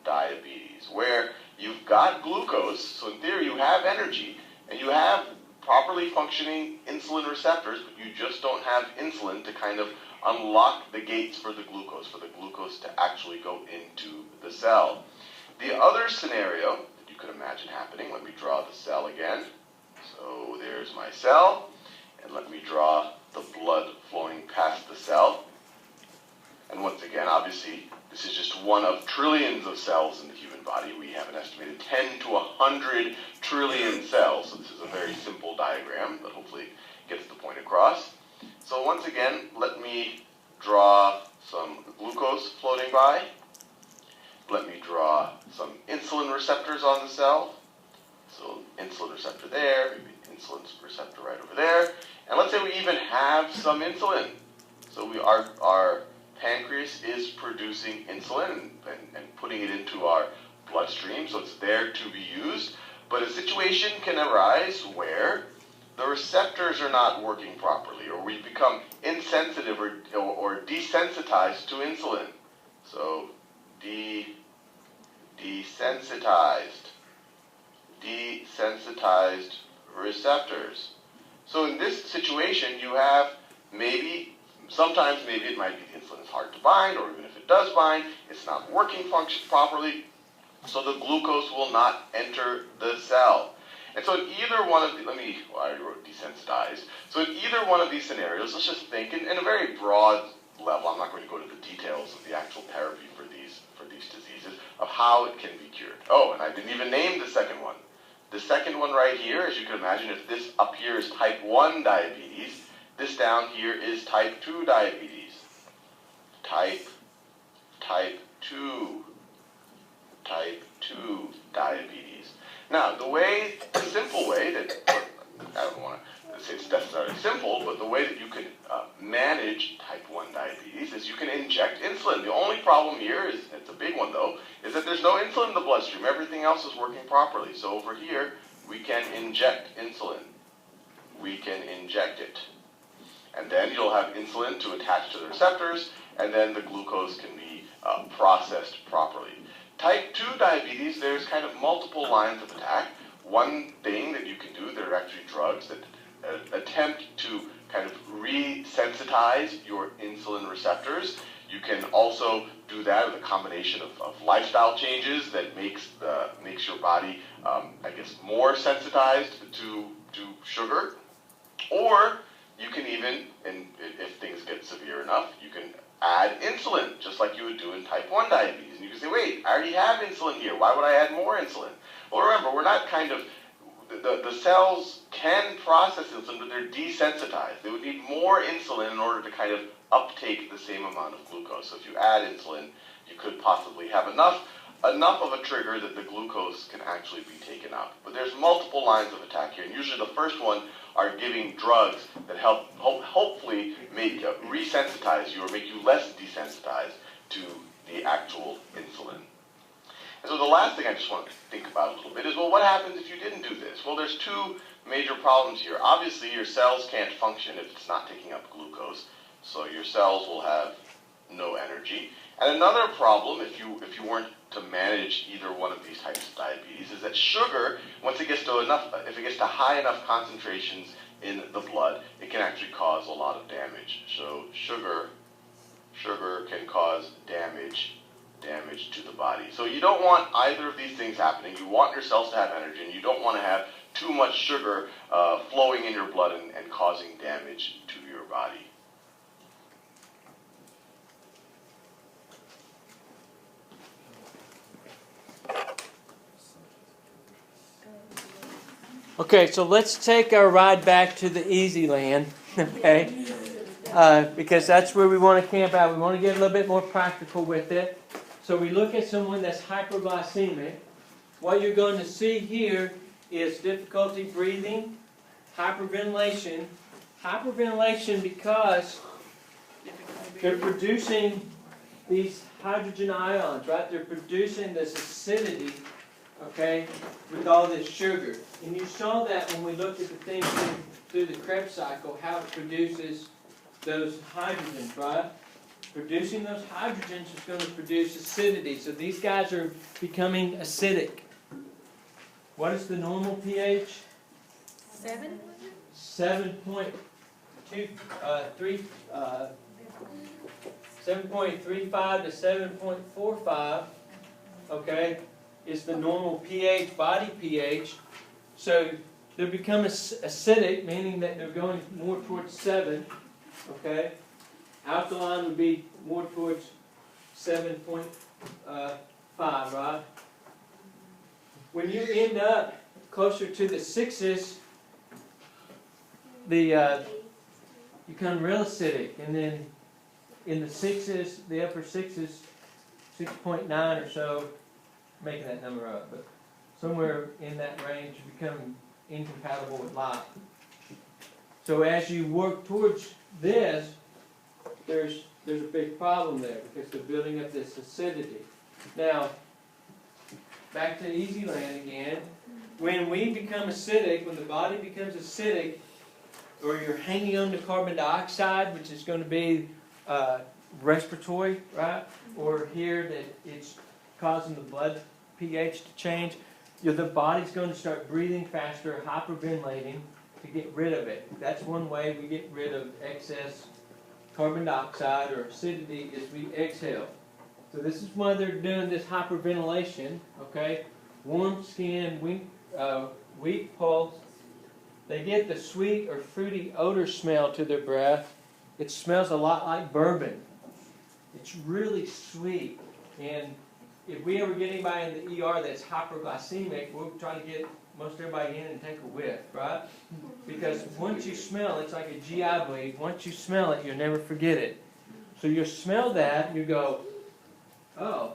S4: diabetes, where you've got glucose, so in theory you have energy, and you have properly functioning insulin receptors, but you just don't have insulin to kind of unlock the gates for the glucose to actually go into the cell. The other scenario that you could imagine happening, let me draw the cell again. So there's my cell, and let me draw the blood flowing past the cell. And once again, obviously, this is just one of trillions of cells in the human body. We have an estimated 10 to 100 trillion cells. So this is a very simple diagram, but hopefully gets the point across. So once again, let me draw some glucose floating by. Let me draw some insulin receptors on the cell. So insulin receptor there, maybe insulin receptor right over there. And let's say we even have some insulin. So our pancreas is producing insulin and putting it into our bloodstream, so it's there to be used. But a situation can arise where the receptors are not working properly, or we become insensitive or desensitized to insulin. So desensitized receptors. So in this situation, you have sometimes it might be the insulin is hard to bind, or even if it does bind, it's not working properly, so the glucose will not enter the cell. And so in either one of the, I already wrote desensitized. So in either one of these scenarios, let's just think in a very broad level, I'm not going to go to the details of the actual therapy for these diseases, of how it can be cured. Oh, and I didn't even name the second one. The second one right here, as you can imagine, if this up here is type 1 diabetes, this down here is type 2 diabetes. Type 2 diabetes. Now, the simple way that, I don't want to say it's necessarily simple, but the way that you can manage type 1 diabetes is you can inject insulin. The only problem here is, it's a big one though, is that there's no insulin in the bloodstream. Everything else is working properly. So over here, we can inject insulin. We can inject it. And then you'll have insulin to attach to the receptors, and then the glucose can be processed properly. Type 2 diabetes, there's kind of multiple lines of attack. One thing that you can do, there are actually drugs that attempt to kind of resensitize your insulin receptors. You can also do that with a combination of lifestyle changes that makes your body, more sensitized to sugar. Or you can even, and if things get severe enough, you can add insulin, just like you would do in type 1 diabetes. And you can say, wait, I already have insulin here. Why would I add more insulin? Well, remember, we're not the cells can process insulin, but they're desensitized. They would need more insulin in order to kind of uptake the same amount of glucose. So if you add insulin, you could possibly have enough of a trigger that the glucose can actually be taken up. But there's multiple lines of attack here, and usually the first one are giving drugs that hopefully resensitize you or make you less desensitized to the actual insulin. And so the last thing I just want to think about a little bit is, well, what happens if you didn't do this? Well, there's two major problems here. Obviously, your cells can't function if it's not taking up glucose, so your cells will have no energy. And another problem, if you weren't to manage either one of these types of diabetes, is that sugar, once it gets to if it gets to high enough concentrations in the blood, it can actually cause a lot of damage. So sugar can cause damage to the body. So you don't want either of these things happening. You want your cells to have energy, and you don't want to have too much sugar flowing in your blood and causing damage to your body.
S1: Okay, so let's take our ride back to the easy land, okay? Because that's where we want to camp out. We want to get a little bit more practical with it. So we look at someone that's hyperglycemic. What you're going to see here is difficulty breathing, hyperventilation. Hyperventilation because they're producing these hydrogen ions, right? They're producing this acidity, okay, with all this sugar. And you saw that when we looked at the thing through the Krebs cycle, how it produces those hydrogens, right? Producing those hydrogens is going to produce acidity. So these guys are becoming acidic. What is the normal pH? 7.35 to 7.45, okay, is the normal pH, body pH. So they become acidic, meaning that they're going more towards 7, okay. Alkaline would be more towards 7.5, right? When you end up closer to the 6s, you become real acidic, and then in the 6s, the upper 6s, 6.9 or so, making that number up, but somewhere in that range, you become incompatible with life. So as you work towards this, there's a big problem there because they're building up this acidity. Now, back to easy land again. When we become acidic, when the body becomes acidic, or you're hanging on to carbon dioxide, which is going to be respiratory, right? Or here that it's causing the blood pH to change, the body's going to start breathing faster, hyperventilating to get rid of it. That's one way we get rid of excess carbon dioxide or acidity is we exhale. So this is why they're doing this hyperventilation, okay? Warm skin, weak pulse. They get the sweet or fruity odor smell to their breath. It smells a lot like bourbon. It's really sweet. And if we ever get anybody in the ER that's hyperglycemic, we'll try to get most everybody in and take a whiff, right? Because once you smell, it's like a GI bleed. Once you smell it, you'll never forget it. So you smell that, you go, oh,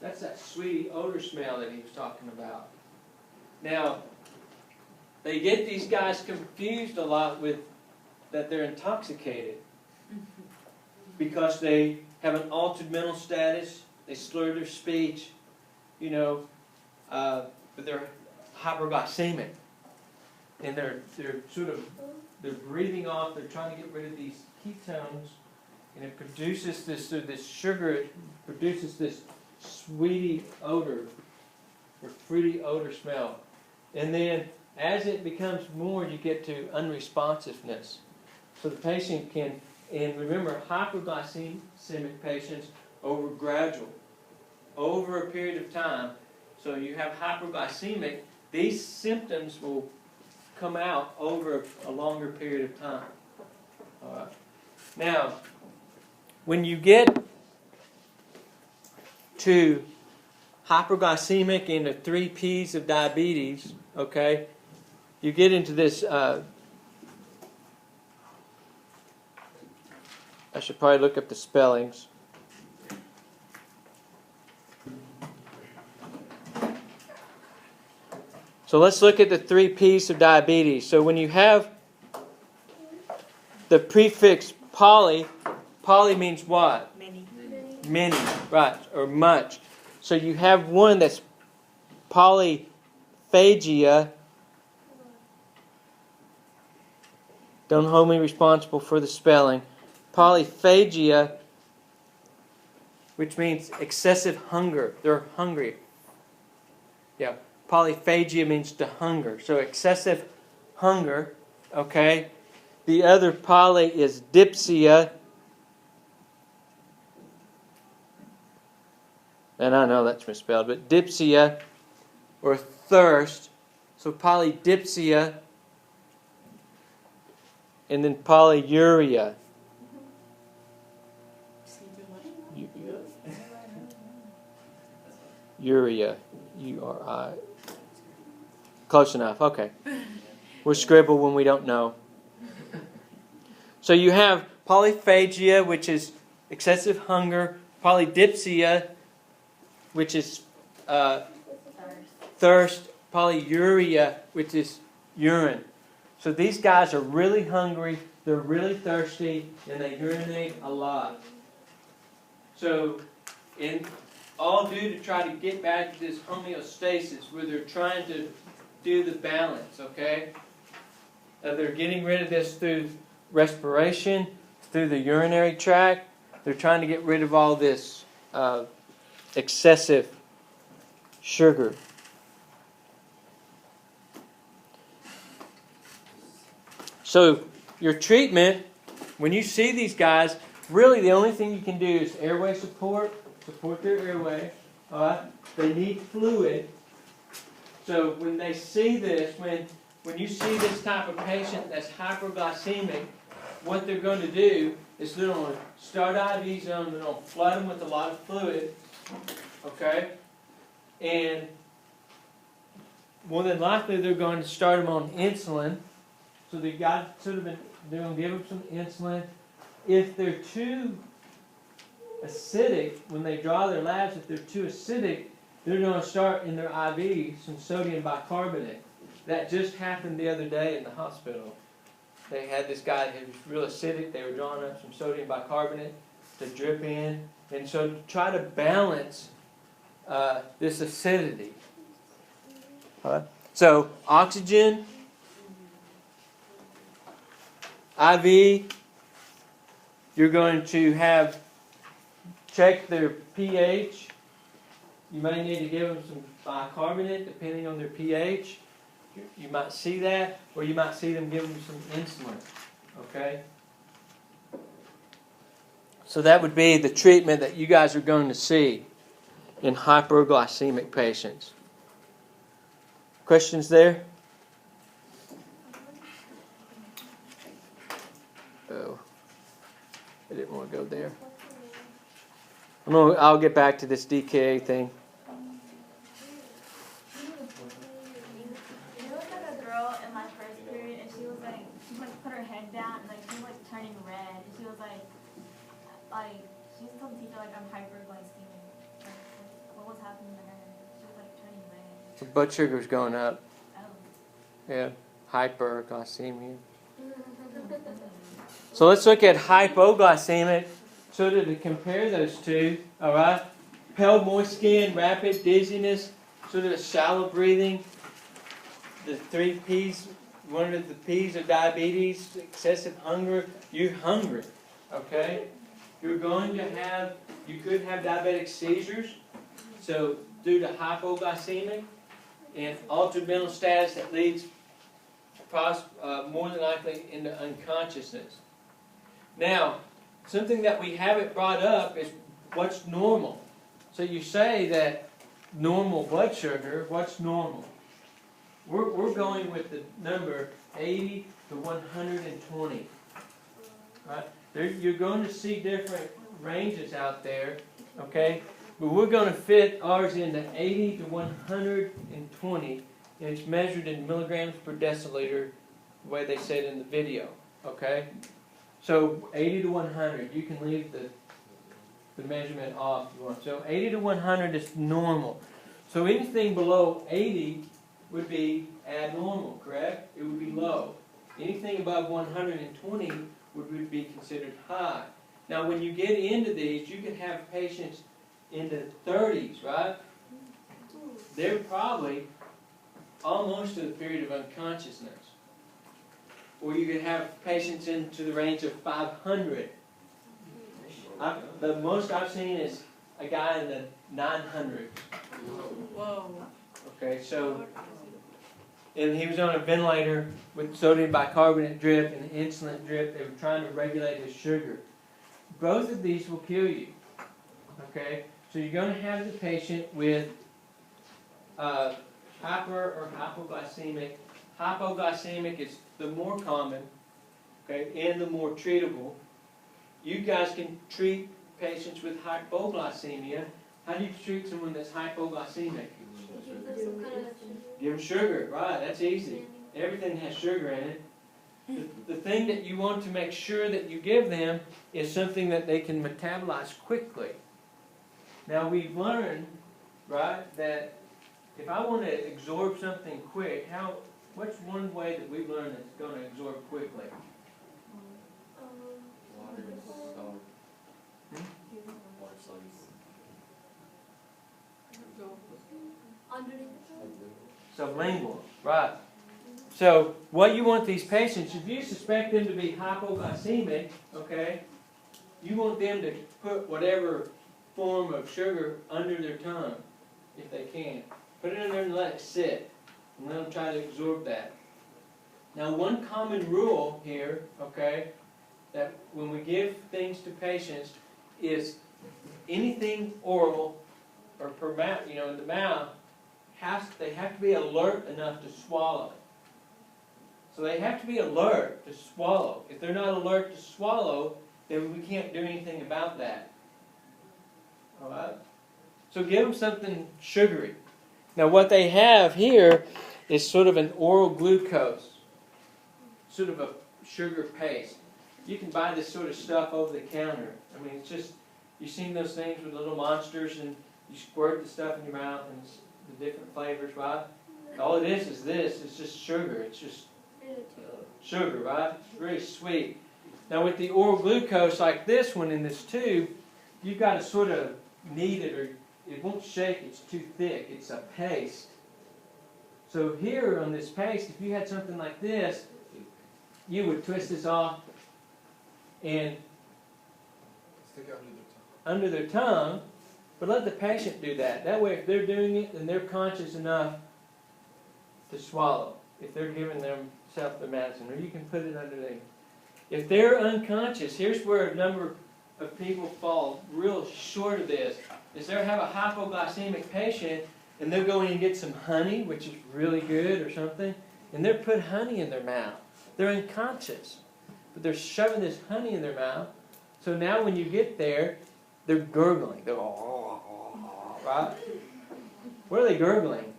S1: that's that sweet odor smell that he was talking about. Now, they get these guys confused a lot with that they're intoxicated because they have an altered mental status, they slur their speech, but they're hyperglycemic. And they're breathing off, they're trying to get rid of these ketones, and it produces this sugar, it produces this sweety odor, or fruity odor smell. And then as it becomes more, you get to unresponsiveness. So the patient can, and remember, hyperglycemic patients over gradual, over a period of time. So you have hyperglycemic, these symptoms will come out over a longer period of time. All right. Now, when you get to hyperglycemic and the 3 P's of diabetes, okay, you get into this, I should probably look up the spellings. So let's look at the 3 P's of diabetes. So when you have the prefix poly, poly means what?
S2: Many.
S1: Many, right, or much. So you have one that's polyphagia. Don't hold me responsible for the spelling. Polyphagia, which means excessive hunger. They're hungry. Yeah, polyphagia means to hunger. So excessive hunger, okay? The other poly is dipsia. And I know that's misspelled, but dipsia, or thirst. So polydipsia, and then polyuria. Uria, U-R-I. Close enough, okay. We'll scribble when we don't know. So you have polyphagia, which is excessive hunger, polydipsia, which is thirst, polyuria, which is urine. So these guys are really hungry, they're really thirsty, and they urinate a lot. So, all due to try to get back to this homeostasis where they're trying to do the balance, okay? They're getting rid of this through respiration, through the urinary tract. They're trying to get rid of all this excessive sugar. So your treatment, when you see these guys, really the only thing you can do is airway support their airway. All right? They need fluid. So when they see this, when you see this type of patient that's hyperglycemic, what they're going to do is they're going to start IVs on them, they're going to flood them with a lot of fluid, okay? And more than likely they're going to start them on insulin. So they're going to give them some insulin. If they're too acidic, when they draw their labs, if they're too acidic, they're going to start in their IV some sodium bicarbonate. That just happened the other day in the hospital. They had this guy who was real acidic. They were drawing up some sodium bicarbonate to drip in. And so to try to balance this acidity. So oxygen, IV, you're going to have check their pH. You may need to give them some bicarbonate depending on their pH. You might see that, or you might see them give them some insulin. Okay? So that would be the treatment that you guys are going to see in hyperglycemic patients. Questions there? Oh, I didn't want to go there. I'll get back to this DKA thing.
S5: There was like a girl in my first period, and she put her head down, and she was turning red. And she was like she was telling the teacher I'm hyperglycemic. What was happening to her? She was turning red.
S1: Her blood sugar's going up.
S5: Oh.
S1: Yeah, hyperglycemia. So let's look at hypoglycemic, sort of to compare those two. All right, pale, moist skin, rapid dizziness, sort of a shallow breathing. The 3 P's, one of the P's of diabetes, excessive hunger. You're hungry, okay? You could have diabetic seizures, so due to hypoglycemic, and altered mental status that leads more than likely into unconsciousness. Now, something that we haven't brought up is what's normal. So you say that normal blood sugar, what's normal? We're going with the number 80 to 120. Right? You're going to see different ranges out there, okay? But we're going to fit ours into 80 to 120, and it's measured in milligrams per deciliter, the way they say it in the video, okay? So 80 to 100, you can leave the measurement off if you want. So 80 to 100 is normal. So anything below 80 would be abnormal, correct? It would be low. Anything above 120 would be considered high. Now when you get into these, you can have patients in the 30s, right? They're probably almost to the period of unconsciousness. Or you could have patients into the range of 500. The most I've seen is a guy in the 900.
S2: Whoa.
S1: Okay, so, and he was on a ventilator with sodium bicarbonate drip and insulin drip. They were trying to regulate his sugar. Both of these will kill you. Okay, so you're going to have the patient with hyper or hypoglycemic. Hypoglycemic is the more common, okay, and the more treatable. You guys can treat patients with hypoglycemia. How do you treat someone that's hypoglycemic? Give them sugar, right, that's easy. Everything has sugar in it. The thing that you want to make sure that you give them is something that they can metabolize quickly. Now we've learned, right, that if I want to absorb something quick, what's one way that we've learned that's going to absorb quickly? Sublingual, right. So what you want these patients, if you suspect them to be hypoglycemic, okay, you want them to put whatever form of sugar under their tongue, if they can. Put it in there and let it sit, and let them try to absorb that. Now one common rule here, okay, that when we give things to patients is anything oral or per mouth, in the mouth, they have to be alert enough to swallow. So they have to be alert to swallow. If they're not alert to swallow, then we can't do anything about that. All right? So give them something sugary. Now what they have here is sort of an oral glucose, sort of a sugar paste. You can buy this sort of stuff over the counter. I mean, it's just, you've seen those things with little monsters and you squirt the stuff in your mouth and it's the different flavors, right? All it is this. It's just sugar. It's just sugar, right? It's very sweet. Now with the oral glucose like this one in this tube, you've got to sort of knead it or it won't shake, it's too thick, it's a paste. So here on this paste, if you had something like this, you would twist this off and
S6: Stick out
S1: under their tongue, but let the patient do that. That way, if they're doing it, then they're conscious enough to swallow. If they're giving themselves the medicine, or you can put it under there. If they're unconscious, here's where a number of people fall real short of this, is they have a hypoglycemic patient, and they'll go in and get some honey, which is really good or something, and they'll put honey in their mouth. They're unconscious, but they're shoving this honey in their mouth. So now when you get there, they're gurgling. They're right? What are they gurgling?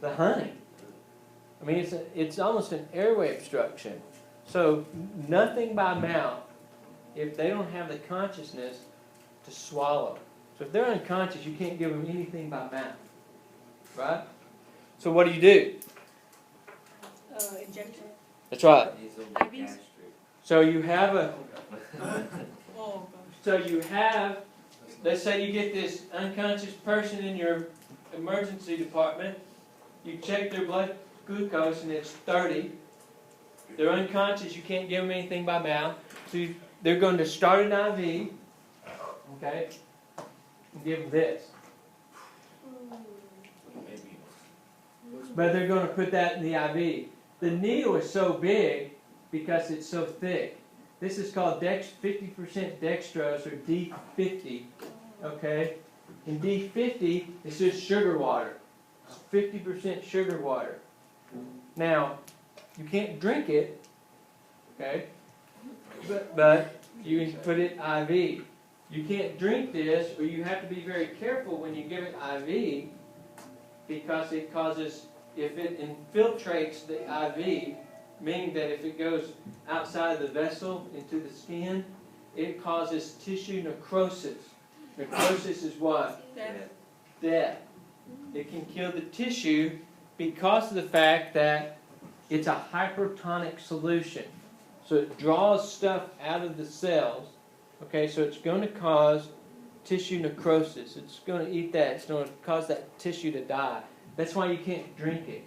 S1: The honey. I mean, it's almost an airway obstruction. So nothing by mouth if they don't have the consciousness to swallow. So if they're unconscious, you can't give them anything by mouth. Right? So what do?
S2: Injection.
S1: That's right.
S2: IVs?
S1: So you have a...
S2: Oh,
S1: So you have, let's say you get this unconscious person in your emergency department, you check their blood glucose and it's 30. They're unconscious, you can't give them anything by mouth. So they're going to start an IV, okay, and give them this. But they're going to put that in the IV. The needle is so big because it's so thick. This is called 50% dextrose, or D50, okay? And D50 is just sugar water. It's 50% sugar water. Now, you can't drink it, okay? But you can put it IV. You can't drink this, or you have to be very careful when you give it IV, because it causes, if it infiltrates the IV, meaning that if it goes outside of the vessel into the skin, it causes tissue necrosis. Necrosis is what? Death. It can kill the tissue because of the fact that it's a hypertonic solution. So it draws stuff out of the cells. Okay, so it's going to cause tissue necrosis. It's going to eat that. It's going to cause that tissue to die. That's why you can't drink it.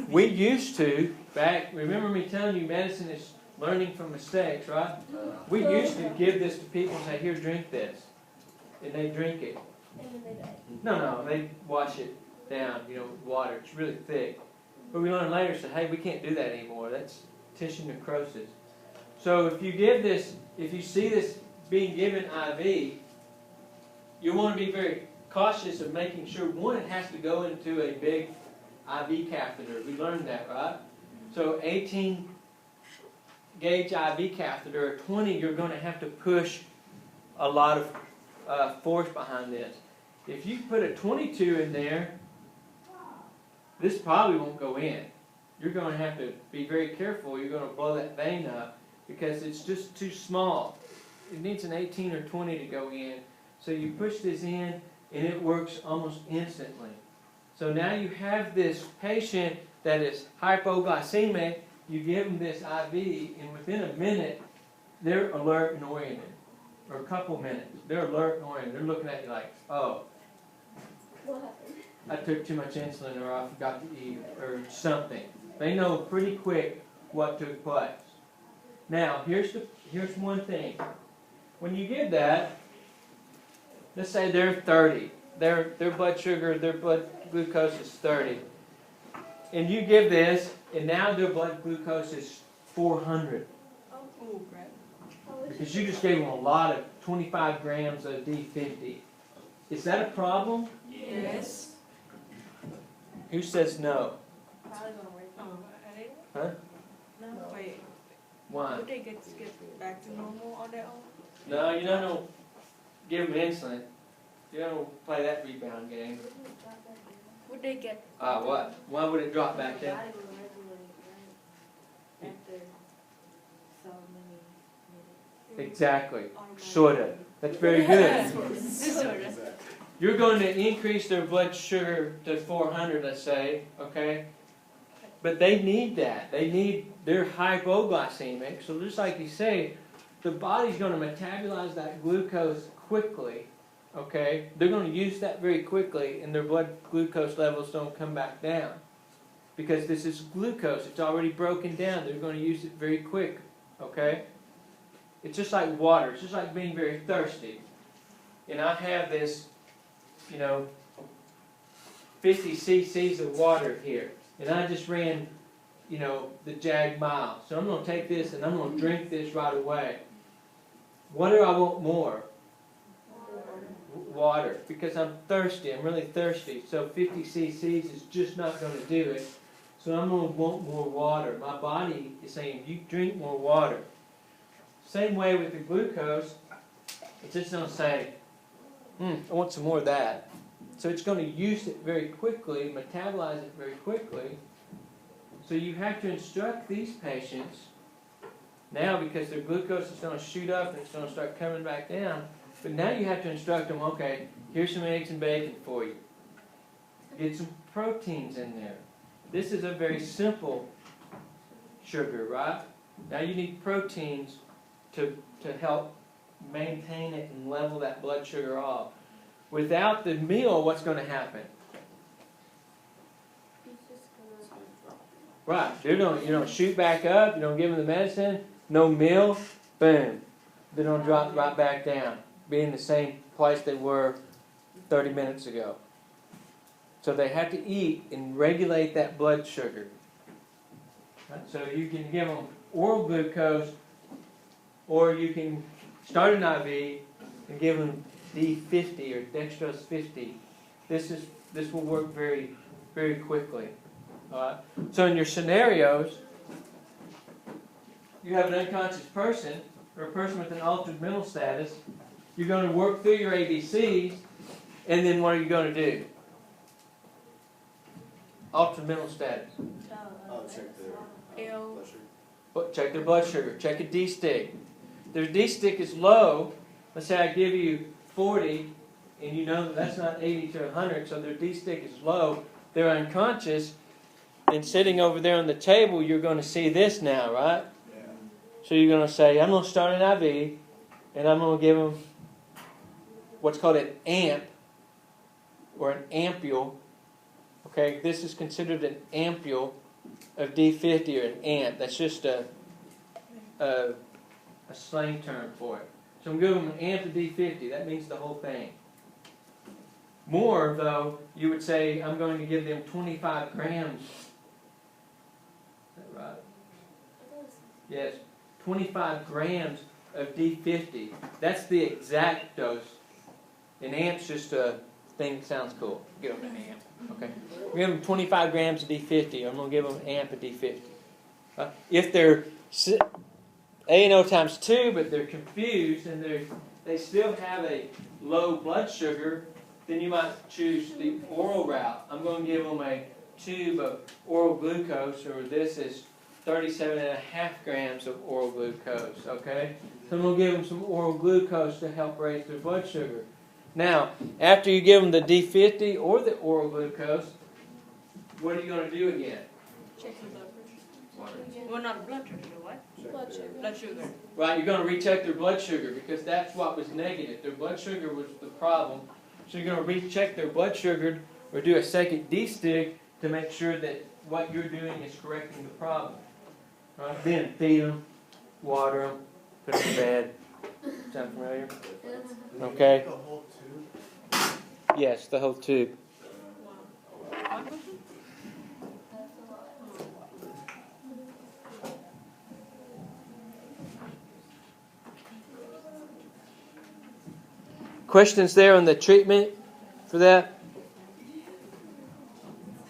S1: We used to, remember me telling you medicine is learning from mistakes, right? We used to give this to people and say, here, drink this. And they drink it. No, they wash it down, with water. It's really thick. But we learned later, said, hey, we can't do that anymore. That's tissue necrosis. So if you give this, if you see this being given IV, you want to be very cautious of making sure, one, it has to go into a big IV catheter. We learned that, right? So 18 gauge IV catheter, or 20, you're going to have to push a lot of force behind this. If you put a 22 in there, this probably won't go in. You're going to have to be very careful. You're going to blow that vein up because it's just too small. It needs an 18 or 20 to go in. So you push this in and it works almost instantly. So now you have this patient that is hypoglycemic, you give them this IV, and within a minute, they're alert and oriented. Or a couple minutes, they're alert and oriented. They're looking at you like, oh, I took too much insulin, or I forgot to eat, or something. They know pretty quick what took place. Now, here's one thing. When you give that, let's say they're 30. Their blood sugar, their blood glucose is 30. And you give this, and now their blood glucose is 400.
S2: Oh, crap.
S1: Because you just gave them a lot of 25 grams of D50. Is that a problem?
S2: Yes.
S1: Who says no?
S5: Probably gonna work.
S1: Huh?
S2: No. Wait.
S1: Why?
S2: Would they get back to normal on their own?
S1: No, you don't give them insulin. You don't play that rebound game.
S2: Would they get?
S1: What? Why would it drop back down?
S5: Body will regulate, right? After so many minutes.
S1: Exactly. Sort of. That's very good.
S2: Sort of.
S1: You're going to increase their blood sugar to 400, let's say, okay? But they need that. They're hypoglycemic. So just like you say, the body's going to metabolize that glucose quickly, okay? They're going to use that very quickly, and their blood glucose levels don't come back down. Because this is glucose. It's already broken down. They're going to use it very quick, okay? It's just like water. It's just like being very thirsty. And I have this, 50 cc's of water here. And I just ran, the JAG mile. So I'm going to take this and I'm going to drink this right away. What do I want more? Water. Because I'm thirsty. I'm really thirsty. So 50 cc's is just not going to do it. So I'm going to want more water. My body is saying, you drink more water. Same way with the glucose. It's just going to say, I want some more of that. So it's going to use it very quickly, metabolize it very quickly. So you have to instruct these patients now, because their glucose is going to shoot up and it's going to start coming back down. But now you have to instruct them, okay, here's some eggs and bacon for you. Get some proteins in there. This is a very simple sugar, right? Now you need proteins to help maintain it and level that blood sugar off. Without the meal, what's going to happen? Right, you don't shoot back up, you don't give them the medicine, no meal, boom. They don't drop right back down, be in the same place they were 30 minutes ago. So they have to eat and regulate that blood sugar. Right? So you can give them oral glucose, or you can start an IV and give them D50 or dextrose 50. This will work very, very quickly. So in your scenarios, you have an unconscious person or a person with an altered mental status. You're going to work through your ABCs, and then what are you going to do? Altered mental status.
S6: Check their blood sugar.
S1: Check their blood sugar. Check a D-stick. Their D-stick is low. Let's say I give you 40, and you know that's not 80 to 100, so their D-stick is low. They're unconscious, and sitting over there on the table, you're going to see this now, right?
S6: Yeah.
S1: So you're going to say, I'm going to start an IV, and I'm going to give them what's called an amp, or an ampule. Okay, this is considered an ampule of D50 or an amp. That's just a slang term for it. So I'm giving them an amp of D50. That means the whole thing. More, though, you would say, I'm going to give them 25 grams. Is that right? Yes, 25 grams of D50. That's the exact dose. An amp's just a thing that sounds cool. Give them an amp. Okay. We give them 25 grams of D50. I'm going to give them an amp of D50. If they're A&O times 2, but they're confused and they still have a low blood sugar, then you might choose the oral route. I'm going to give them a tube of oral glucose, or this is 37.5 grams of oral glucose. Okay? So I'm going to give them some oral glucose to help raise their blood sugar. Now, after you give them the D50 or the oral glucose, what are you going to do again?
S2: Check the blood pressure. Well, not blood pressure, what?
S6: Blood sugar.
S2: Blood sugar.
S1: Right, you're going to recheck their blood sugar because that's what was negative. Their blood sugar was the problem. So you're going to recheck their blood sugar or do a second D-stick to make sure that what you're doing is correcting the problem. Right? Then feed them, water them, put them to bed. Sound familiar? Okay.
S6: The whole tube?
S1: Yes, the whole tube. Questions there on the treatment for that?